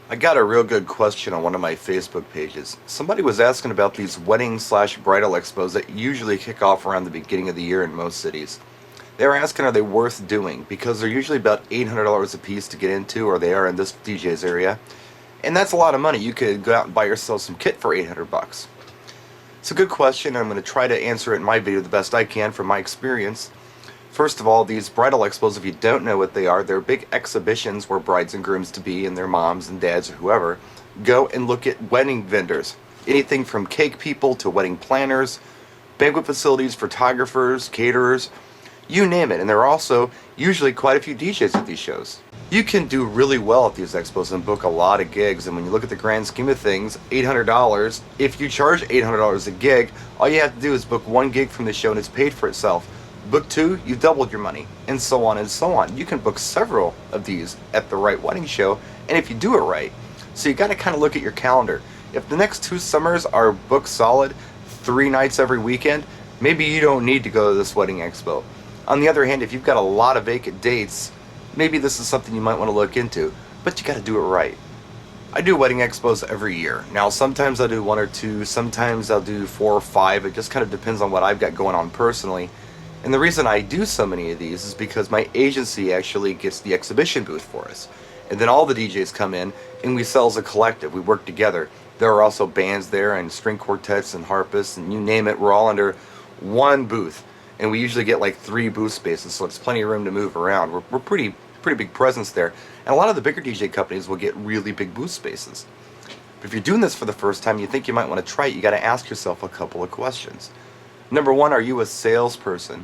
I got a real good question on one of my Facebook pages. Somebody was asking about these wedding slash bridal expos that usually kick off around the beginning of the year in most cities. They were asking, are they worth doing? Because they're usually about $800 a piece to get into, or they are in this DJ's area. And that's a lot of money. You could go out and buy yourself some kit for 800 bucks. It's a good question. I'm going to try to answer it in my video the best I can from my experience. First of all, these bridal expos, if you don't know what they are, they're big exhibitions where brides and grooms to be and their moms and dads or whoever go and look at wedding vendors. Anything from cake people to wedding planners, banquet facilities, photographers, caterers, you name it. And there are also usually quite a few DJs at these shows. You can do really well at these expos and book a lot of gigs, and when you look at the grand scheme of things, $800, if you charge $800 a gig, all you have to do is book one gig from the show and it's paid for itself. Book two, you've doubled your money, and so on and so on. You can book several of these at the right wedding show, and if you do it right. So you got to kind of look at your calendar. If the next 2 summers are booked solid, 3 nights every weekend, maybe you don't need to go to this wedding expo. On the other hand, if you've got a lot of vacant dates, maybe this is something you might want to look into, but you got to do it right. I do wedding expos every year. Now, sometimes I'll do 1 or 2, sometimes I'll do 4 or 5. It just kind of depends on what I've got going on personally. And the reason I do so many of these is because my agency actually gets the exhibition booth for us. And then all the DJs come in and we sell as a collective. We work together. There are also bands there and string quartets and harpists and you name it. We're all under one booth. And we usually get like 3 booth spaces, so it's plenty of room to move around. We're pretty big presence there. And a lot of the bigger DJ companies will get really big booth spaces. But if you're doing this for the first time, you think you might want to try it, you got to ask yourself a couple of questions. Number one, are you a salesperson?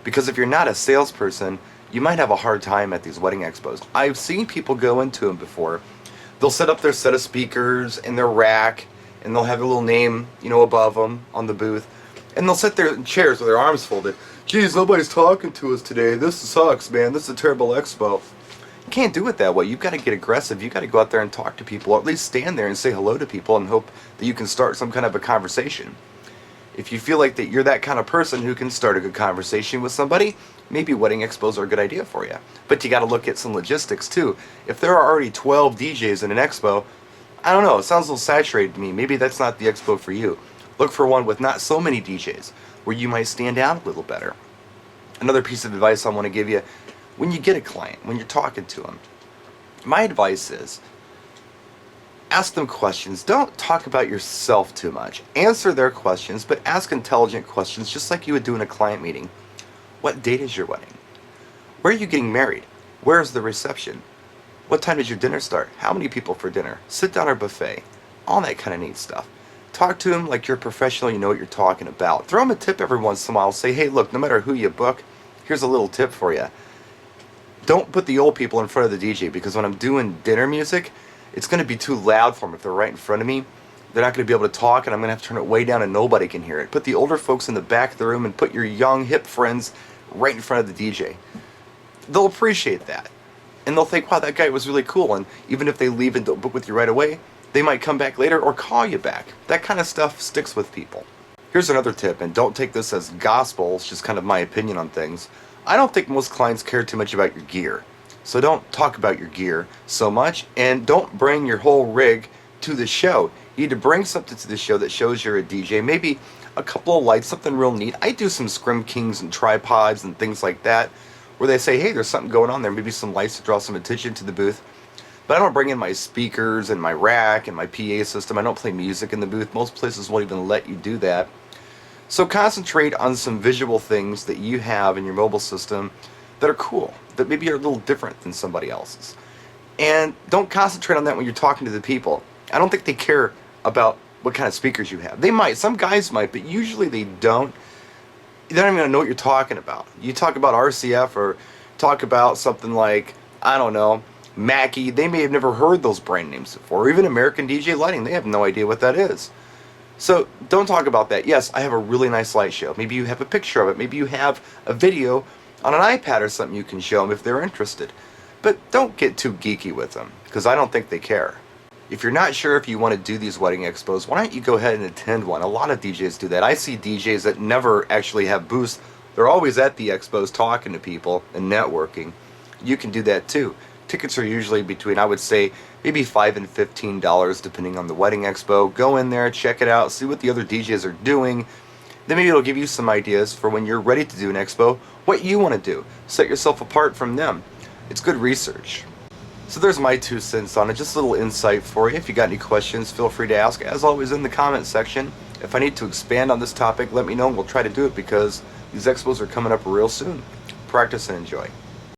Because if you're not a salesperson, you might have a hard time at these wedding expos. I've seen people go into them before. They'll set up their set of speakers in their rack, and they'll have a little name, above them on the booth. And they'll sit there in chairs with their arms folded. Geez, nobody's talking to us today. This sucks, man. This is a terrible expo. You can't do it that way. You've got to get aggressive. You've got to go out there and talk to people, or at least stand there and say hello to people and hope that you can start some kind of a conversation. If you feel like that you're that kind of person who can start a good conversation with somebody, maybe wedding expos are a good idea for you. But you got to look at some logistics too. If there are already 12 DJs in an expo, I don't know, it sounds a little saturated to me. Maybe that's not the expo for you. Look for one with not so many DJs, where you might stand out a little better. Another piece of advice I want to give you, when you get a client, when you're talking to them, my advice is, ask them questions. Don't talk about yourself too much. Answer their questions, but ask intelligent questions just like you would do in a client meeting. What date is your wedding? Where are you getting married? Where is the reception? What time does your dinner start? How many people for dinner? Sit down or buffet? All that kind of neat stuff. Talk to them like you're a professional, you know what you're talking about. Throw them a tip every once in a while. Say, hey, look, no matter who you book, here's a little tip for you. Don't put the old people in front of the DJ, because when I'm doing dinner music, it's going to be too loud for them. If they're right in front of me, they're not going to be able to talk, and I'm going to have to turn it way down and nobody can hear it. Put the older folks in the back of the room and put your young, hip friends right in front of the DJ. They'll appreciate that. And they'll think, wow, that guy was really cool. And even if they leave and don't book with you right away, they might come back later or call you back. That kind of stuff sticks with people. Here's another tip, and don't take this as gospel, it's just kind of my opinion on things. I don't think most clients care too much about your gear. So don't talk about your gear so much, and don't bring your whole rig to the show. You need to bring something to the show that shows you're a DJ. Maybe a couple of lights, something real neat. I do some scrim kings and tripods and things like that, where they say, hey, there's something going on there. Maybe some lights to draw some attention to the booth. But I don't bring in my speakers and my rack and my PA system. I don't play music in the booth. Most places won't even let you do that. So concentrate on some visual things that you have in your mobile system that are cool, that maybe are a little different than somebody else's. And don't concentrate on that when you're talking to the people. I don't think they care about what kind of speakers you have. They might, some guys might, but usually they don't. They're not even going to know what you're talking about. You talk about RCF or talk about something like, I don't know, Mackie. They may have never heard those brand names before. Or even American DJ Lighting. They have no idea what that is. So don't talk about that. Yes, I have a really nice light show. Maybe you have a picture of it. Maybe you have a video on an iPad or something you can show them if they're interested. But don't get too geeky with them, because I don't think they care. If you're not sure if you want to do these wedding expos, why don't you go ahead and attend one? A lot of DJs do that. I see DJs that never actually have booths. They're always at the expos talking to people and networking. You can do that too. Tickets are usually between, I would say, maybe $5 and $15 depending on the wedding expo. Go in there, check it out, see what the other DJs are doing. Then maybe it'll give you some ideas for when you're ready to do an expo, what you want to do. Set yourself apart from them. It's good research. So there's my 2 cents on it, just a little insight for you. If you got any questions, feel free to ask, as always, in the comment section. If I need to expand on this topic, let me know and we'll try to do it because these expos are coming up real soon. Practice and enjoy.